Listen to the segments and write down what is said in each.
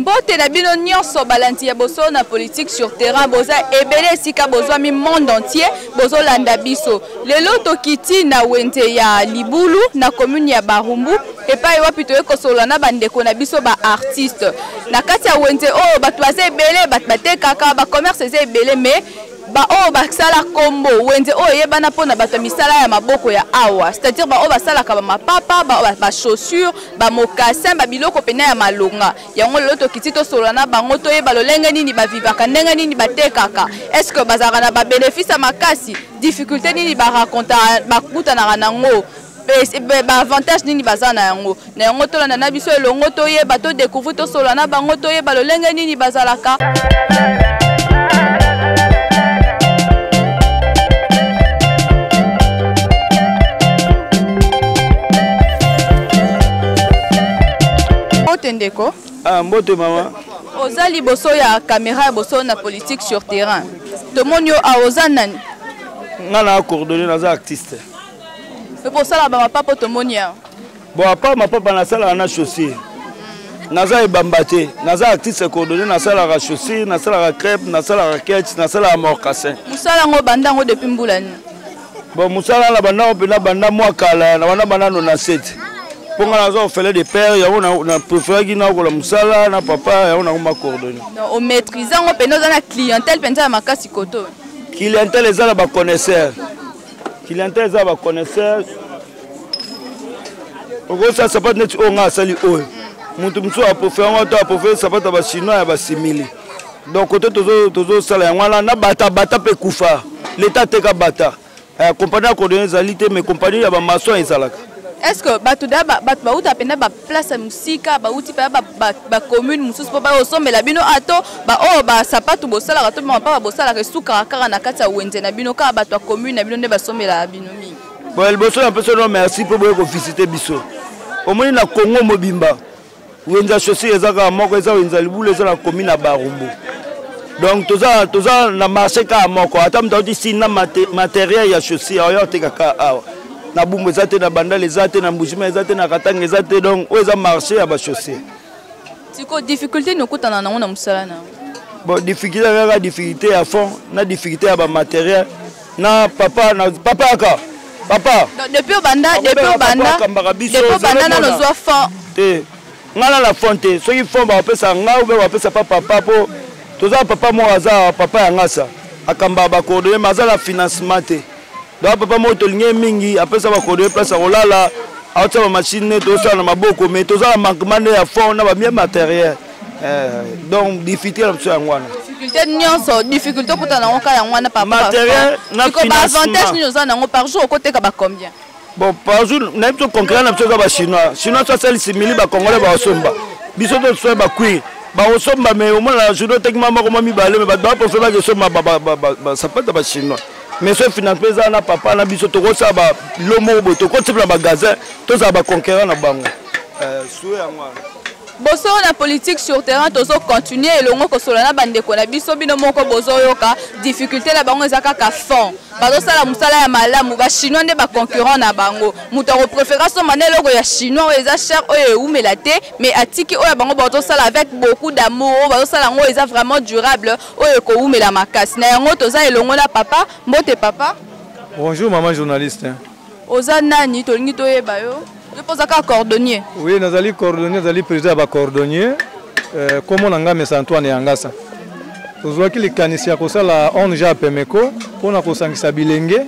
Mbote na bino nyonso balanti ya boso na politique sur terrain boza ebele sika bozo mi monde entier bozo landa biso. Lelo tokiti na wente ya Libulu na commune ya Barumbu epai wapi toyeko solana bandeko na biso ba artiste. Na kati ya wente o bato baze ebele bat batekaka ba commerce ze ebele mais ba o ba sala combo wende o yebana pona bato misala ya maboko ya awa, c'est-à-dire ba o ba sala ka ba mapapa ba chaussures ba mocassin ba biloko pena ya malonga yango lelo tokiti to solana bango to yeba lolenge nini ba vivaka ndenge nini batekaka, est-ce que bazaka na ba bénéfice makasi, difficulté nini ba raconta ba kuta na nango ba avantage nini bazana yango na yango to na biso elongo to yeba to découvrir to solana bango to yeba lolenge nini bazalaka. Ndeko mbote mama ozali boso ya caméra ya boso na politique sur terrain tomonio a ozanani ngana coordonner naza artiste mais pour ça là ba papa tomonia bon apa ma papa na sala na chaussure naza ebambate naza artiste coordonner na sala la chaussure na sala la crêpe na sala la raquette na sala la mocassin musala ngo bandango depuis mbulani bon musala la bandango pena banda mwa kala na banda na 7 pour nga faire des pères on a préféré qu'il na ko la musala na papa on a ma coordonner non au maîtrisant on pena na clientèle penza makasi koto clientèle ezala ba connaisseur clientèle ezala ba connaisseur ogo ça pas net on nga sali o mutu mso a préféré ça pas ba chinois ya ba simili donc côté tozo sala ya ngwana na bata pe kufa l'état teka bata compagnie coordonner zalité mais compagnie ya ba maçon ezalaka. Est-ce que bato ba uta penda ba place musika ba uti pa ba commune mususu po ba osombe la bino ato ba o ba sapatu bosala ka to ba pa bosala ke suka kaka na kati ya wende na bino ka bato commune na bino nde ba sombe la bino mingi. Bon el boso na personne merci pour boye ko visiter biso. Au moins na Congo mobimba. Wenza chaussure ezaka moko eza wenza Libulu eza na commune na Barumbu. Donc toza na marché ka moko ata mtauti sina matériel ya chaussure yo tekaka awa. Na bumbu ezate na bandale ezate na mbujima ezate na katanga ezate donc o eza marché ya ba chaussée. Tiko difficulté nokutana na musala na. Bon difficulté à fond na difficulté ya ba matériel na papa papa depuis banda na nozwa fond te ngala la fonte soki fond ba pesa nga ou ba pesa papa po toza papa mo aza papa ya ngasa akamba ba coordonner mazala financement te. Donc papa moto linge mingi après ça va coder place olala autre ba machine to ça na maboko mais to ça manquement ya fond na ba bien matériel donc difficulté la mso ngwana difficulté nyonso difficulté kutana ngoka ya ngwana papa matériel na financement avantage ni ozana ngo par jour côté ka ba combien bon par jour na to concret na mso ba chinois ça c'est simili ba congolais ba osomba biso to so ba kui ba osomba mais au moins la journée techniquement ko mi balé mais ba pour faire ba somba ba sapata ba chinois. Mais ce financement ça na papa na biso to ko sa ba lomo bo to ko tsipla magasin to za ba conquérant na bango soué ngwa boso na politique sur terrain tozo continuer elongo ko solana bandeko na biso bino moko bozo yoka difficulté la bango ezaka ka fond bazo sala musala ya malamu ba chinois nde ba concurrent na bango muto ko préférence manelo ko ya chinois eza cher oyo eumela te mais atiki oyo bango bazo sala avec beaucoup d'amour bazo sala ngo eza vraiment durable oyo ko umela makasi na yango toza elongo la papa mbote papa. Bonjour maman journaliste. Oza nani tolingi toyeba yo? Je pose à cordonnier. Oui, nous allons coordonner, nous allons présider à cordonnier. Comme on a mis Antoine et Angasa. Nous voyons que les canisiers comme ça la on déjà pemeko pour na kosangisa bilenge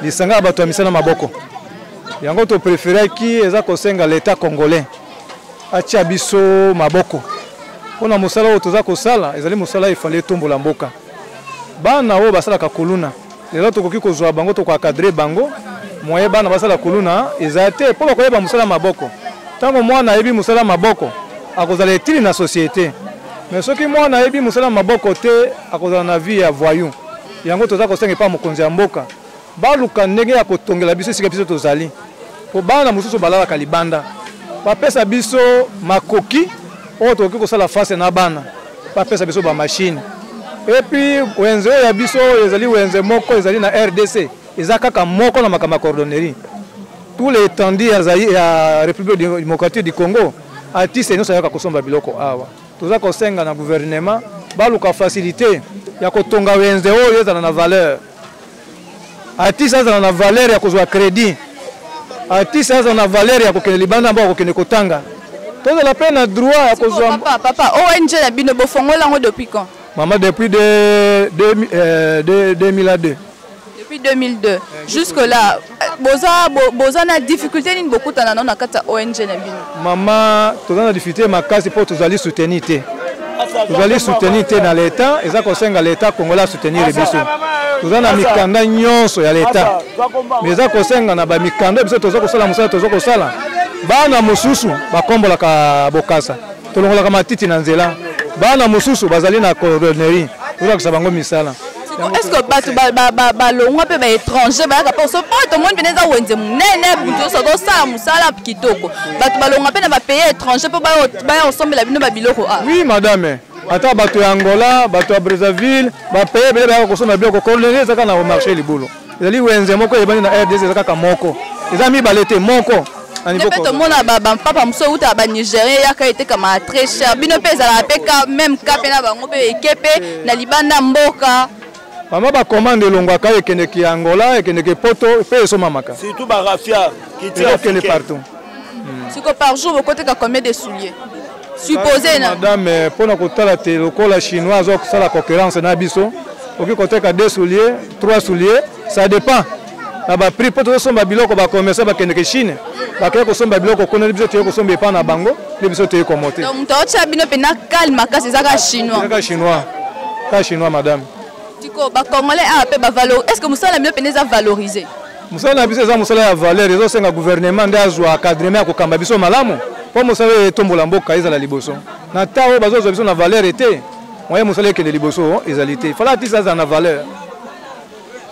les sanga bato misana maboko. Yango to préféré qui eza kosenga l'état congolais. Acha biso maboko. Pona musala otoza kosala, ezali musala ifale tombola mboka. Bana o basala ka kuluna. Les autres koki kozwa bango to ko cadrer bango. Moye bana basala kuluna ezate po bakoyeba musala maboko tango mwana yebi musala maboko akozala etili na société mais soki mwana yebi musala maboko te akozala na vie ya voyou yango toza kosenga pa mokonzi ya mboka baluka ndenge ya kotongela biso sika biso tozali po bana mususu balala kalibanda bapesa biso makoki oyo tokoki kosala face na bana bapesa biso ba machine et puis wenze ya biso ezali wenze moko ezali na RDC ezaka moko na makama coordonnerie tous les étendus ya République démocratique du Congo artiste nous sayaka kosomba biloko awa toza kosenga na gouvernement baluka facilité ya kotonga wenze oyo ezala na valeur artiste azala na valeur ya kozwa crédit artiste azala na valeur ya kokende libanda mbo kokende kotanga tozala pe na droit ya kozwa papa ONG na bino bofongola ngo depuis quand maman depuis 2002 depuis 2002 jusque là boza na difficulté nini bokutana na kata ONG na bino maman toza na difficulté makasi po tozali soutenir te tozali soutenir te na l'état eza kosenga l'état congolais soutenir biso toza na mikanda nyonso ya l'état mais eza kosenga na ba mikanda biso toza kosala bana mosusu bakombolaka bokasa tolongolaka matiti na nzela bana mosusu bazali na cordonnerie toza kosaba bango misala. Est-ce que bato balongwa pe ba étranger bayaka po so po to monde beneza wenze munene buto so do sala musala kitoko bato balongwa pe na ba pays étranger po ba ensemble bino ba biloko a. Oui madame ata bato ya Angola bato ya Brazzaville ba pays bele ba kosoma biloko cordonnerie zaka na marché libulu ezali wenze moko ebani na RDC zaka moko ezami balete moko. Peut-être mon papa muso uta ba Nigeria yaka été comme très cher bino pe za la peka même cap na bango pe ekepe na libanda mboka maman ba commande longwaka ekende ki Angola ekende ki Poto pe so mamaka surtout ba rafia qui tire partout. C'est que par jour vous comptez combien de souliers supposé na madame pona kotala te lokola chinois zo sala concurrence na biso oki koteka 2 souliers 3 souliers ça dépend na ba prix poto somba biloko ba commerce ba kende ki Chine bakaya kosomba biloko kona biso te kosomba epa na bango le biso te komote donc tocha bino pe na calme kasi zaka chinois ka chinois madame tiko ba congolais a pe ba valeur est-ce que musala bino pe neza valoriser musala biso za musala ya valeur ezo senga gouvernement nda azwa encadrement ko kamba biso malamu po musala etombola mboka ezala liboso na tawo bazo biso na valeur ete moyen musala ekende liboso ezalité fala tisa za na valeur.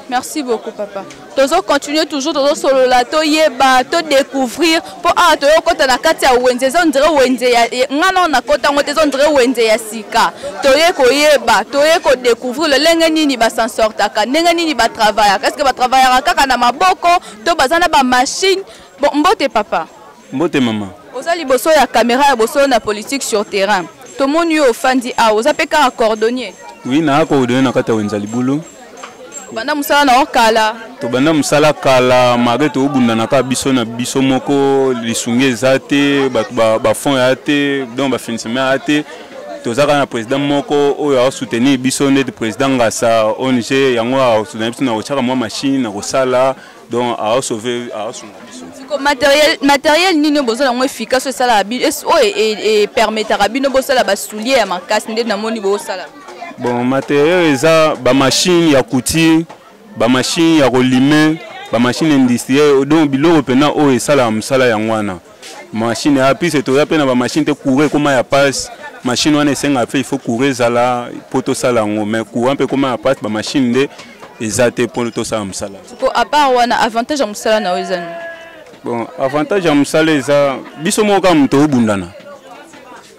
Merci beaucoup, papa. Tozo continuer toujours, tozo solo la, to yeba, to découvrir. Pour ah, to yo kota na kati ya wenze, on dirait wenze ya, ngana na kota ngote, on dirait wenze ya sika. To ye ko yeba, to ye ko découvrir le lenge nini ba s'en sortaka, lenge nini ba travailler. Qu'est-ce que ba travailler kaka na maboko, to bazana ba machine. Bon, mbote papa. Mbote maman. Oza liboso ya caméra ya boso na politique sur terrain. To moni yo fandi a, oza peka a cordonnier. Oui, na cordonnier na kata wenza libulu. Banda musala na okala to banda musala kala malgré to obunda na ka biso na biso moko lisungi ezate ba fond ya te donc ba finissement ya te to zaka na président moko oyo a soutenir biso net président ngasa ONG yango a soutenir biso na ochaka mwa machine na kosala donc a sauver a sunga biso siko matériel nini bozala ngo efficace sala abi et permettra bino bosala ba soulier ya makasi nde na moni bosala. Bon, matériel eza ba machine ya couture, ba machine ya kolime, ba machine industrielle donc biloko pena o esala musala ya ngwana. Machine ya pise to ya pena ba machine te courir comme ya passe, machine wana esenga fait il faut courir zala poto sala ngo mais courant pe comme ya passe ba machine de ezate poto sala musala. Ko à part wana avantage ya musala na wezani. Bon, avantage ya musala eza biso moka muto obundana.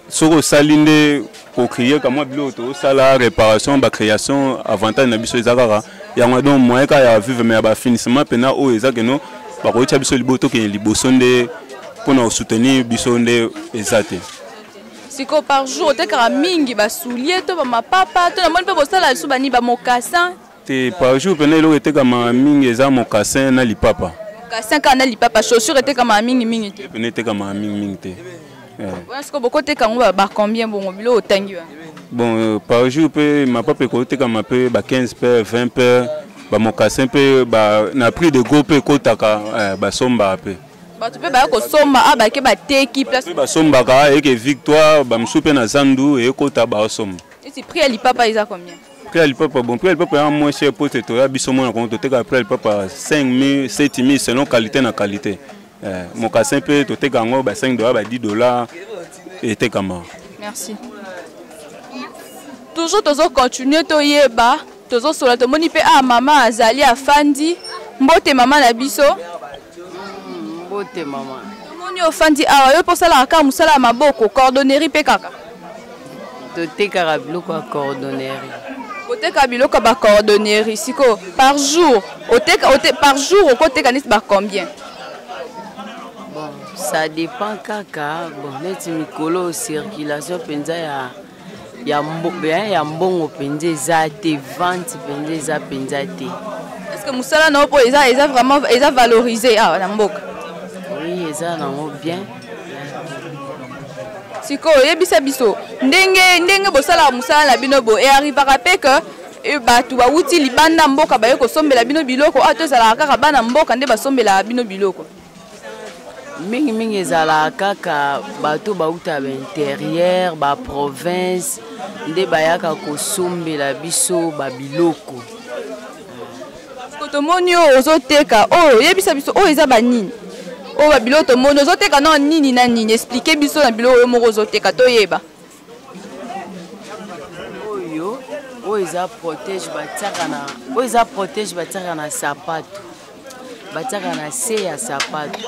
Soko salinde ko créer comme biloto sala réparation ba création avantage na biso ezakaka yango donc moyen ka ya vivre mais ba finissement pena o ezakeno ba ko tia biso liboto ke liboso nde pona soutenir biso nde ezate siko par jour te kara mingi ba soulier to ba mapapa to na moni pe bosala su bani ba mocassin te par jour pena elo te kama mingi eza mocassin na lipapa mocassin kana lipapa chaussure te kama mingi te pena te kama mingi te. Est-ce que beaucoup de gens ont combien de temps? Bon, par jour, ma papa côté comme 15 paires, 20 paires, mon cassin na prix de gros peu kotaka somba peu. Tu peux pas que somba ah bah que bah teki place. Somba ka et que victoire bah m'soupe na zandu et kota bah somba. Et si prix à l'ipapa ils a combien? Prix à l'ipapa bon prix à l'ipapa moins cher pour te toya bisomo na compte te ka prix à l'ipapa 5 000 7 000 selon qualité na qualité. Mon cassin peut te gango ba 5 dollars ba 10 dollars et te kama. Merci. Toujours toujours continuer to yeba, toujours sur la to moni pe ah maman azali afandi, mbote maman na biso. Mbote maman. Moni ofandi ah yo pour ça la ka musala maboko cordonnerie pe kaka. To te kara biloko cordonnerie. Ote ka biloko ba cordonnerie siko par jour, par jour au côté kanis ba combien? Ça dépend kaka. Bon, net mikolo circulation penza ya mbongo penza ezate vente penza eza penza te. Est-ce que musala na po eza vraiment eza valorisé na mboka? Oui, eza nango bien. Siko yebisa biso ndenge bosala musala na bino bo et arrivera pe que batu ba uti libanda mboka ba yeko sombela bino biloko ato ezala kaka bana mboka nde basombela bino biloko. Mingi ezala kaka bato bauta ba intérieur ba province nde bayaka kosombela biso ba biloko. Kotomoni ozoteka yebisa biso eza banini ba biloko tomoni ozoteka na nini na nini expliquer biso na biloko moko ozoteka toyeba. Eza protège batiaka na sapato batiaka na se ya sapato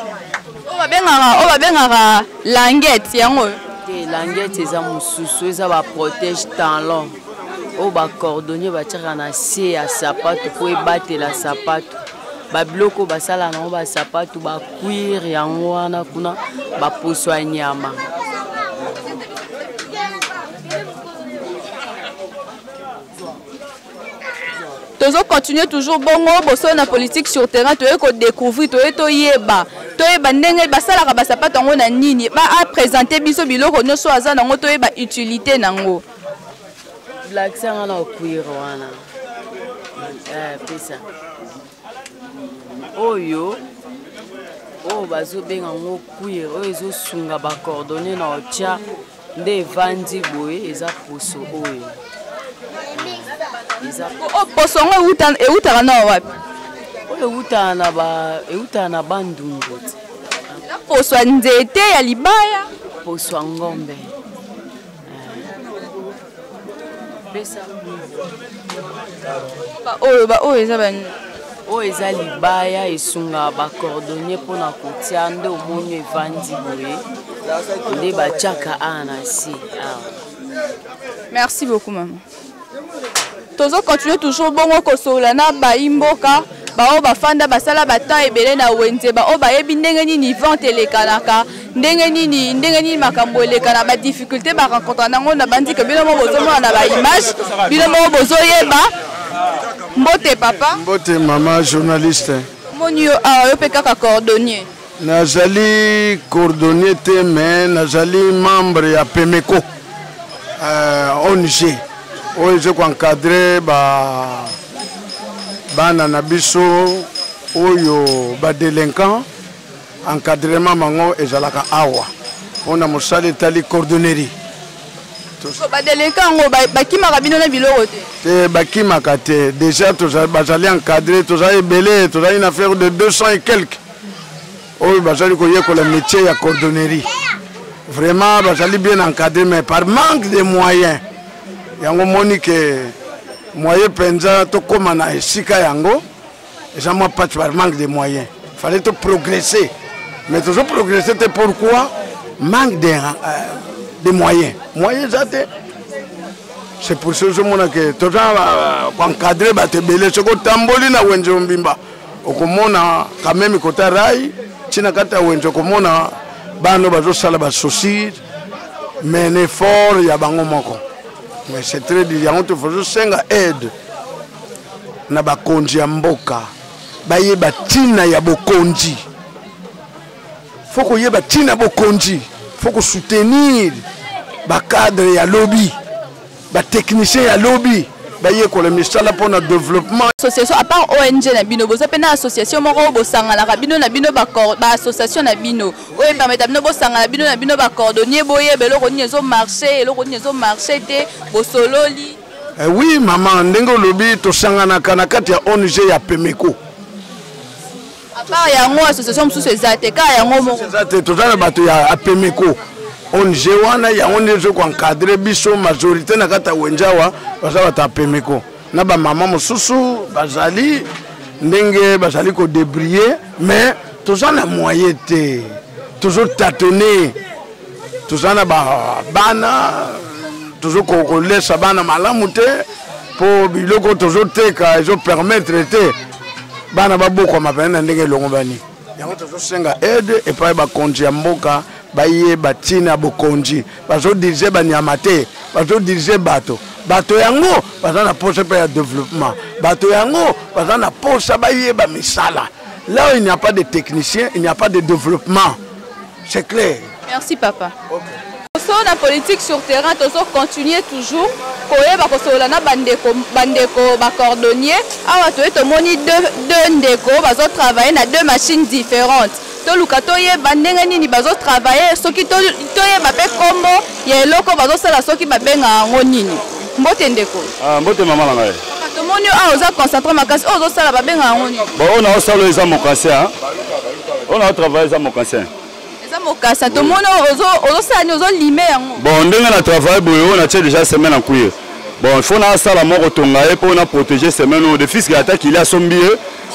babengaka languette yango te languette eza mosusu eza ba protège talon oyo bacordonnier batiaka na se ya sapato po ebatela sapato babiloko basala nango basapato bacuire yango wana kuna baposo ya nyama. Tozo continuer toujours bongo boso na politique sur terrain to eko découvrir to yeba ndenge basalaka basapato ngo na nini ba présenter biso biloko nyonso aza nango to yeba utilité nango. Black sanga na cuire wana pesa oyo bazobenga ngo cuire oyo ezosunga bacordonnier na otia nde evandi boye eza poso oyo. Poso ngo eutaka na wapi? Oyo eutaka na bandungu. Poso ya nzete ya libaya? Poso ya ngombe. Pesa oyo eza bani? Oyo eza libaya esunga bacordonnier mpona kotia nde omoni evandi boye nde batiaka na si. Merci beaucoup maman. Tozo continue toujours bongo kosola na baimboka bao bafanda basala bata ebele na wenze bao bayebi ndenge nini vente elekanaka ndenge nini makambo elekana ba difficulté ba rencontre nango na bandi ke bino mo bozomona na ba image bino mo bozoyeba. Mbote papa mbote mama journaliste moni yo pe kaka cordonnier nazali cordonnier te mais nazali membre ya Pemeko ONG oyo ezokoencadre bana na biso oyo badelinquant encadrement bango ezalaka awa mpona mosala etali cordonnerie. Badelinquant ngo bakimaka bino na biloko te bakimaka te déjà bazali encadré tozali ebele tozali une affaire de 200 et quelques oyo bazali koyekola métier ya cordonnerie. Vraiment bazali bien encadré mais par manque de moyens yango moni ke moyen penza to koma na esika yango eza mwa patch par manque de moyens. Fallait to progresser mais toujours progresser te pourquoi manque de moyens zate. C'est pour ça que je mona ke toza encadrer bato ebele soko tamboli na wenze mbimba okomona quand même kota rai tina kata wenze okomona bano bazosala basaucisse mais un effort ya bango moko. Mais c'est très difficile. Il faut senga aide na bakonzi ya mboka bayeba tina ya bokonzi. Faut ko yeba tina bokonzi. Faut ko soutenir ba cadre ya lobby, ba technicien ya lobby. Baye ko le misala pour le développement. Association à part ONG na bino boza pena association moko bosanga na bino ba association na bino oyo permettre bino bosanga na bino ba cordonnier boye beloko nini ezo marché te bosololi. Oui maman ndenge lobby to sangana kana kati ya ONG ya Pemeko. À part yango association mususu ezate ka yango moko ezate tozana bato ya Pemeko. ONG wana yango ndezo ko encadrer biso majorité na kata wenjawa bazaba ta Pemeko. Na ba mama mususu bazali ndenge bazali ko débrier mais tozana moyen te toujours tâtonner tozana bana toujours ko laisser bana malamu te pour biloko toujours teka ezo permettre te bana baboko mapena ndenge longo bani. yango tozosenga aide epai bakonzi ya mboka bayeba ntina bokonzi bazodirige banyama te bazodirige bato yango baza na posa mpe ya développement bato yango baza na posa bayeba misala. Là où il n'y a pas de technicien, il n'y a pas de développement. C'est clair. Merci papa. Okay. Sur la politique sur terrain, nous continuer toujours. Parce que na bandeko cordonnier. Awa to moni deux ndeko bazo travailler na deux machines différentes. To lukato ye bandenga nini bazo travailler soki to ye bape kombo ye loko bazo sala soki babenga ngo nini. Mbote ndeko. Ah mbote mama na ngai. To moni a oza concentrer makasi ozo sala babenga ngo nini. Bon on a sala eza mokase hein. On a travaillé eza mokase. Mokasa to mono ozo sani ozo limé yango. Bon ndenge na travail boyo on a déjà semaine en couille. Bon il faut na sala moko tonga e pour na protéger semaine de fils qui attaque il a sombié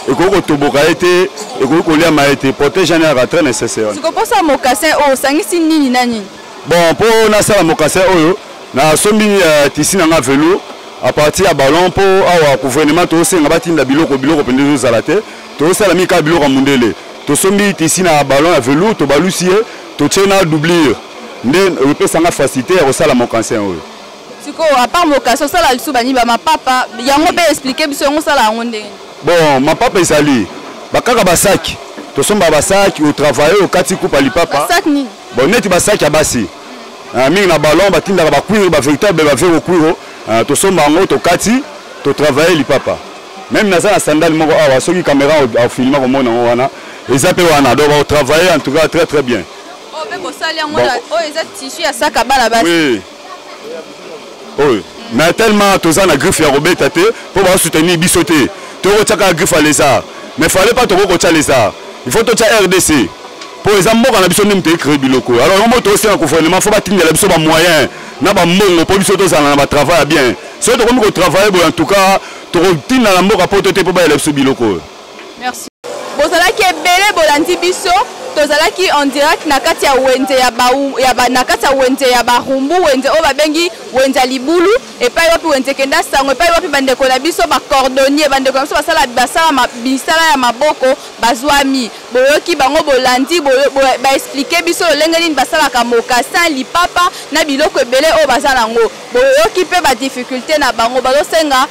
et ko toboka été et ko lia maete protéger na très nécessaire. Tu comprends ça mokasa o sangisi nini nani? Bon pour na sala mokasa oyo na sombi tisi na vélo à partir à ballon pour awa gouvernement to senga batinda biloko pende zo zalate to sala mi ka biloko mundele. To sombi ici na ballon à velours to balusier to tchena doublure nde repesanga facilité ya kosala mokansin oyo siko à part mokansin sala lisu bani ba mapapa yango be expliquer biso yango sala yango ndenge bon mapapa ezali bakaka basaki to somba basaki au travailler au kati coupe ali papa basaki nini bon neti basaki ya basi mingi na ballon batinda ba cuire ba véritable ba vero cuiro to somba ngo to kati to travailler li papa même na za sandal moko awa soki caméra au filmer ko mona wana ils appellent Wana, donc on travaille en tout cas très très bien. Oh, mais bon, ça, ils ont tissu à ça, cabane base. Oui. Oui. Mais tellement, tous en a griffe à Robert Tate pour soutenir Bissoté. Tu as la griffe à lézard. Mais il ne fallait pas te reconnaître lézard. Il faut te faire RDC. Pour les amours, on a besoin de créer des locaux. Alors, on va aussi un gouvernement, il faut pas tenir les moyens. On a besoin pour que travailler bien. Si tu as travailler, en tout cas, tu as la mort à porter pour les locaux. Merci. Bozalaki ebele bolandi biso tozalaki en direct na kati ya wenze na kati ya wenze ya barumbu wenze o babengi wenze libulu epai wapi wenze kenda sango epai wapi bandeko na biso ba cordonnier bandeko na biso basala ya maboko bazwami boyoki bango bolandi ba expliquer biso lolenge nini basalaka mokasa lipapa na biloko ebele o bazala ngo boyoki pe ba difficulté na bango bazosenga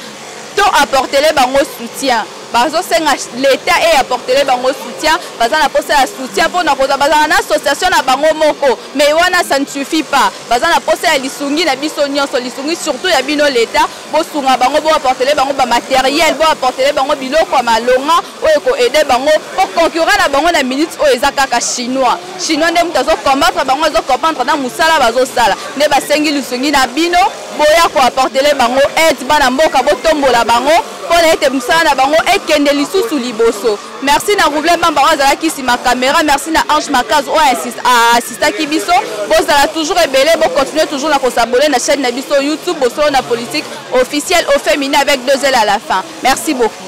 to apporter les bango soutien. Bazo senga l'État et apporter les bango soutien. Bazo na posa ya soutien pour na posa bazo na association na bango moko. Mais wana ça ne suffit pas. Bazo na posa ya lisungi na biso nyonso lisungi surtout ya bino l'État. Bo sunga bango bo apporter les bango ba matériel bo apporter les bango biloko ya malonga oyo ko aider bango pour concurrent na bango na minute oyo ezaka ka chinois. Chinois ndem tazo combattre bango zo comprendre na musala bazo sala. Ne ba sengi lisungi na bino boya ko apporter les bango aide bana mboka bo tombola bango pour être musala na bango ekende lisusu liboso. Merci na Roublé Bamba wazala ki si ma caméra, merci na Ange Makazo o assista ki biso. Bozala toujours ebele, bo continuer toujours na ko s'abonner na chaîne na biso YouTube Bosolo na politique officielle au féminin avec 2 L à la fin. Merci beaucoup.